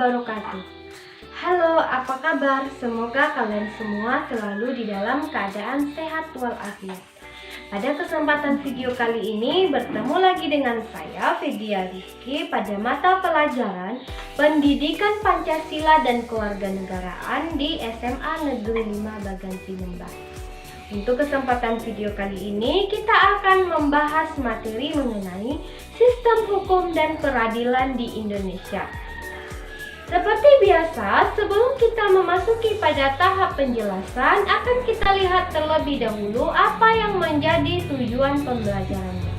wabarakatuh. Halo, apa kabar? Semoga kalian semua selalu di dalam keadaan sehat walafiat. Pada kesempatan video kali ini bertemu lagi dengan saya, Vidya Rizky, pada mata pelajaran Pendidikan Pancasila dan Kewarganegaraan di SMA Negeri 5 Baganti Lembah. Untuk kesempatan video kali ini, kita akan membahas materi mengenai sistem hukum dan peradilan di Indonesia. Seperti biasa, sebelum kita memasuki pada tahap penjelasan, akan kita lihat terlebih dahulu apa yang menjadi tujuan pembelajarannya.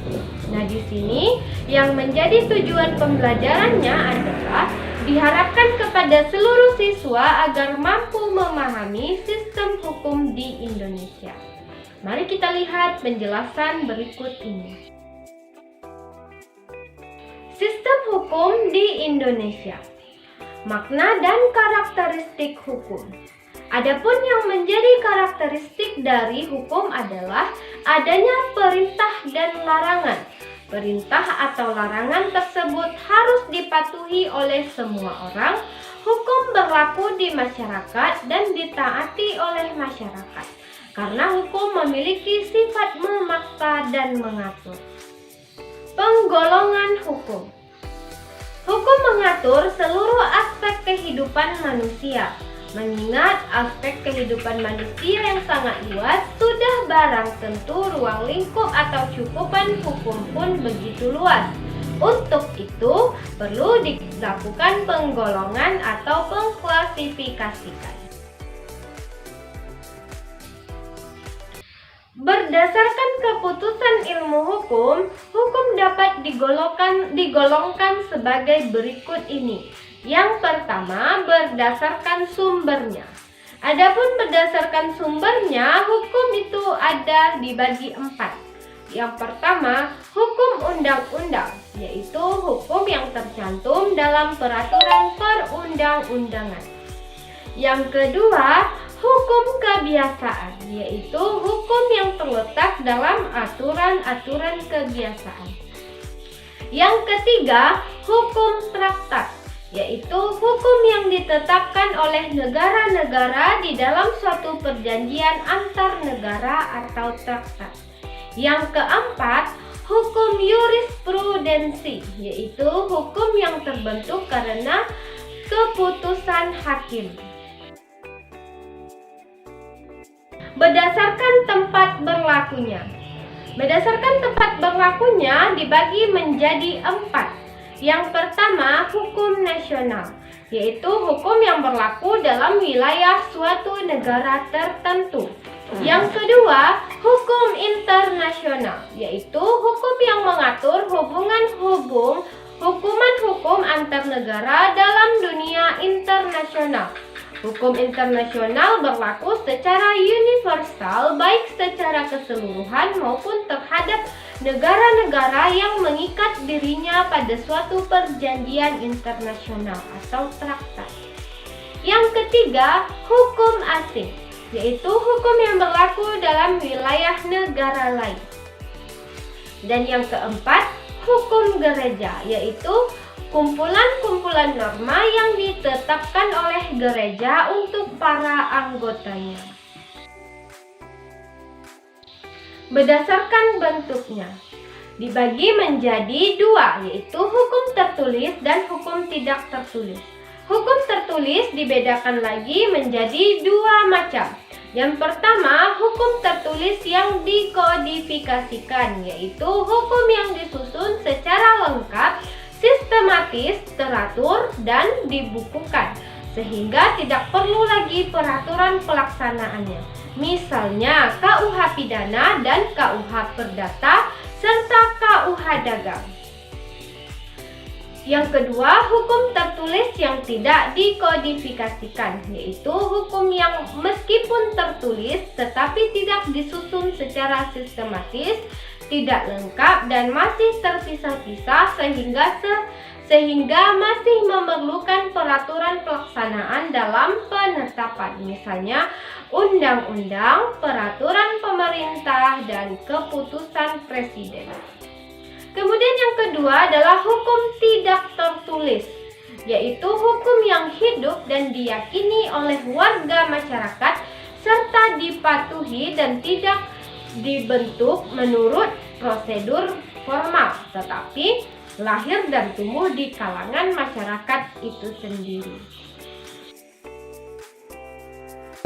Nah, di sini yang menjadi tujuan pembelajarannya adalah diharapkan kepada seluruh siswa agar mampu memahami sistem hukum di Indonesia. Mari kita lihat penjelasan berikut ini. Sistem hukum di Indonesia. Makna dan karakteristik hukum. Adapun yang menjadi karakteristik dari hukum adalah adanya perintah dan larangan. Perintah atau larangan tersebut harus dipatuhi oleh semua orang. Hukum berlaku di masyarakat dan ditaati oleh masyarakat. Karena hukum memiliki sifat memaksa dan mengatur. Penggolongan hukum. Hukum mengatur seluruh aspek kehidupan manusia. Mengingat aspek kehidupan manusia yang sangat luas, sudah barang tentu ruang lingkup atau cukupan hukum pun begitu luas. Untuk itu, perlu dilakukan penggolongan atau pengklasifikasikan. Berdasarkan keputusan ilmu hukum, hukum dapat digolongkan sebagai berikut ini. Yang pertama, berdasarkan sumbernya. Adapun berdasarkan sumbernya, hukum itu ada dibagi 4. Yang pertama, hukum undang-undang, yaitu hukum yang tercantum dalam peraturan perundang-undangan. Yang kedua, hukum kebiasaan, yaitu hukum yang terletak dalam aturan-aturan kebiasaan. Yang ketiga, hukum traktat, yaitu hukum yang ditetapkan oleh negara-negara di dalam suatu perjanjian antar negara atau traktat. Yang keempat, hukum jurisprudensi, yaitu hukum yang terbentuk karena keputusan hakim. Berdasarkan tempat berlakunya. Berdasarkan tempat berlakunya dibagi menjadi 4. Yang pertama, hukum nasional, yaitu hukum yang berlaku dalam wilayah suatu negara tertentu. Yang kedua, hukum internasional, yaitu hukum yang mengatur hukuman hukum antar negara dalam dunia internasional. Hukum internasional berlaku secara universal baik secara keseluruhan maupun terhadap negara-negara yang mengikat dirinya pada suatu perjanjian internasional atau traktat. Yang ketiga, hukum asing, yaitu hukum yang berlaku dalam wilayah negara lain. Dan yang keempat, hukum gereja, yaitu kumpulan-kumpulan norma yang ditetapkan oleh gereja untuk para anggotanya. Berdasarkan bentuknya, dibagi menjadi 2, yaitu hukum tertulis dan hukum tidak tertulis. Hukum tertulis dibedakan lagi menjadi 2 macam. Yang pertama, hukum tertulis yang dikodifikasikan, yaitu hukum yang disusun secara lengkap, sistematis, teratur, dan dibukukan, sehingga tidak perlu lagi peraturan pelaksanaannya. Misalnya KUH Pidana dan KUH Perdata, serta KUH Dagang. Yang kedua, hukum tertulis yang tidak dikodifikasikan, yaitu hukum yang meskipun tertulis tetapi tidak disusun secara sistematis, tidak lengkap dan masih terpisah-pisah sehingga masih memerlukan peraturan pelaksanaan dalam penetapan, misalnya undang-undang, peraturan pemerintah, dan keputusan presiden. Kemudian yang kedua adalah hukum tidak tertulis, yaitu hukum yang hidup dan diyakini oleh warga masyarakat serta dipatuhi dan tidak dibentuk menurut prosedur formal, tetapi lahir dan tumbuh di kalangan masyarakat itu sendiri.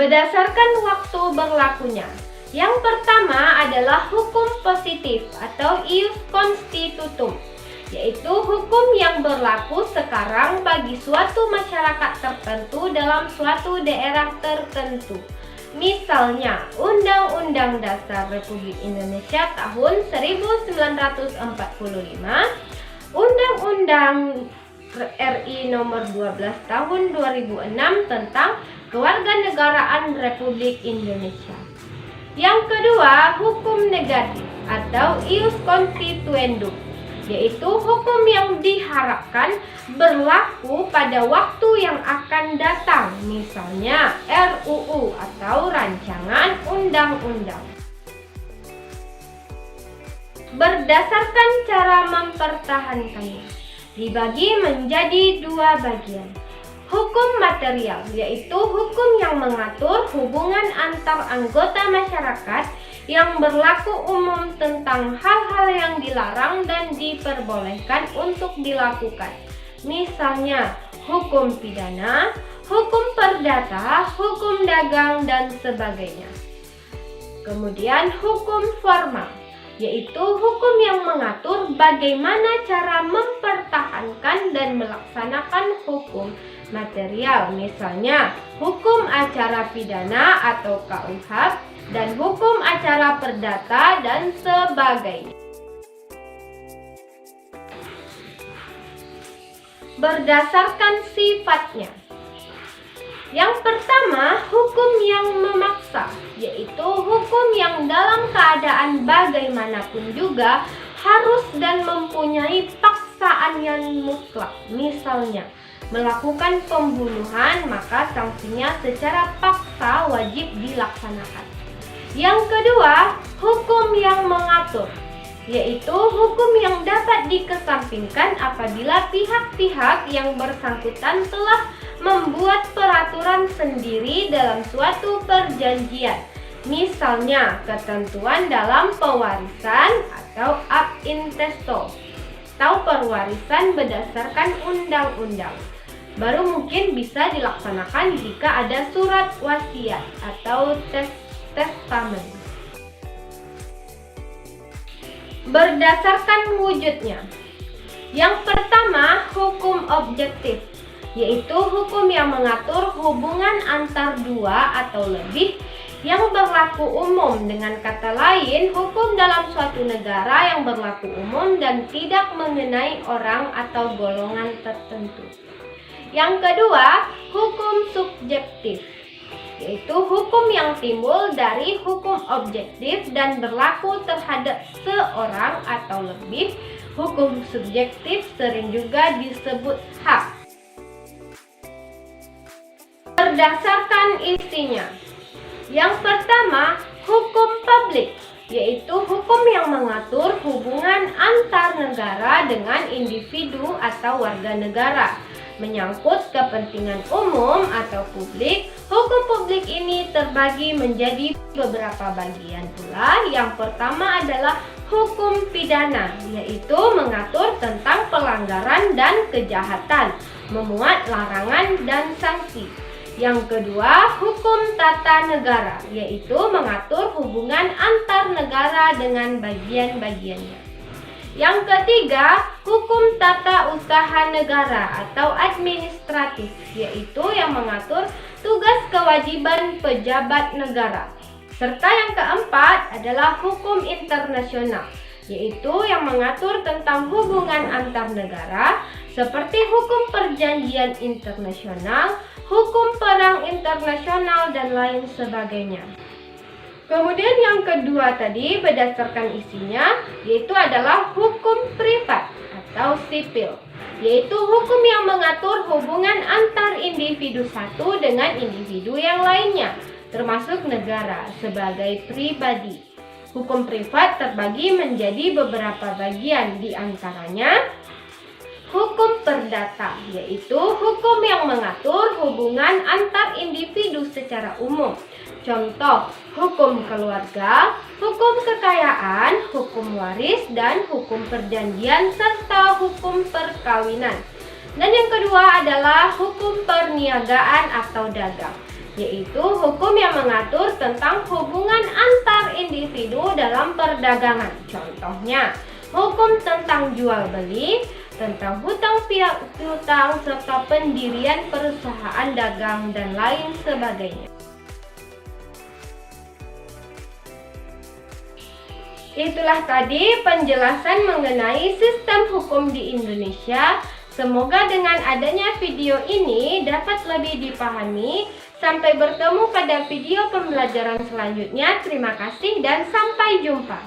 Berdasarkan waktu berlakunya, yang pertama adalah hukum positif atau ius constitutum, yaitu hukum yang berlaku sekarang bagi suatu masyarakat tertentu dalam suatu daerah tertentu. Misalnya, Undang-Undang Dasar Republik Indonesia tahun 1945, Undang-Undang RI nomor 12 tahun 2006 tentang Kewarganegaraan Republik Indonesia. Yang kedua, hukum negatif atau ius constituendum, yaitu hukum yang diharapkan berlaku pada waktu yang akan datang, misalnya RUU atau rancangan undang-undang. Berdasarkan cara mempertahankannya, dibagi menjadi dua bagian. Hukum material, yaitu hukum yang mengatur hubungan antar anggota masyarakat yang berlaku umum tentang hal-hal yang dilarang dan diperbolehkan untuk dilakukan. Misalnya, hukum pidana, hukum perdata, hukum dagang, dan sebagainya. Kemudian hukum formal, yaitu hukum yang mengatur bagaimana cara mempertahankan dan melaksanakan hukum material, misalnya hukum acara pidana atau KUHP dan hukum acara perdata dan sebagainya. Berdasarkan sifatnya, yang pertama, hukum yang memaksa, yaitu hukum yang dalam keadaan bagaimanapun juga harus dan mempunyai paksaan yang mutlak. Misalnya, melakukan pembunuhan, maka sanksinya secara paksa wajib dilaksanakan. Yang kedua, hukum yang mengatur, yaitu hukum yang dapat dikesampingkan apabila pihak-pihak yang bersangkutan telah membuat peraturan sendiri dalam suatu perjanjian, misalnya ketentuan dalam pewarisan atau ab intesto, atau perwarisan berdasarkan undang-undang. Baru mungkin bisa dilaksanakan jika ada surat wasiat atau testamen. Berdasarkan wujudnya, yang pertama, hukum objektif, yaitu hukum yang mengatur hubungan antar dua atau lebih yang berlaku umum. Dengan kata lain, hukum dalam suatu negara yang berlaku umum dan tidak mengenai orang atau golongan tertentu. Yang kedua, hukum subjektif, yaitu hukum yang timbul dari hukum objektif dan berlaku terhadap seorang atau lebih. Hukum subjektif sering juga disebut hak. Berdasarkan isinya, yang pertama, hukum publik, yaitu hukum yang mengatur hubungan antar negara dengan individu atau warga negara, menyangkut kepentingan umum atau publik. Hukum publik ini terbagi menjadi beberapa bagian pula. Yang pertama adalah hukum pidana, yaitu mengatur tentang pelanggaran dan kejahatan, memuat larangan dan sanksi. Yang kedua, hukum tata negara, yaitu mengatur hubungan antar negara dengan bagian-bagiannya. Yang ketiga, hukum tata usaha negara atau administratif, yaitu yang mengatur tugas kewajiban pejabat negara. Serta yang keempat adalah hukum internasional, yaitu yang mengatur tentang hubungan antar negara seperti hukum perjanjian internasional, hukum perang internasional, dan lain sebagainya. Kemudian yang kedua tadi berdasarkan isinya, yaitu adalah hukum privat atau sipil, yaitu hukum yang mengatur hubungan antar individu satu dengan individu yang lainnya, termasuk negara sebagai pribadi. Hukum privat terbagi menjadi beberapa bagian, di antaranya hukum hukum perdata, yaitu hukum yang mengatur hubungan antar individu secara umum. Contoh, hukum keluarga, hukum kekayaan, hukum waris, dan hukum perjanjian, serta hukum perkawinan. Dan yang kedua adalah hukum perniagaan atau dagang, yaitu hukum yang mengatur tentang hubungan antar individu dalam perdagangan. Contohnya, hukum tentang jual beli, tentang hutang piutang, serta pendirian perusahaan dagang, dan lain sebagainya. Itulah tadi penjelasan mengenai sistem hukum di Indonesia. Semoga dengan adanya video ini dapat lebih dipahami. Sampai bertemu pada video pembelajaran selanjutnya. Terima kasih dan sampai jumpa.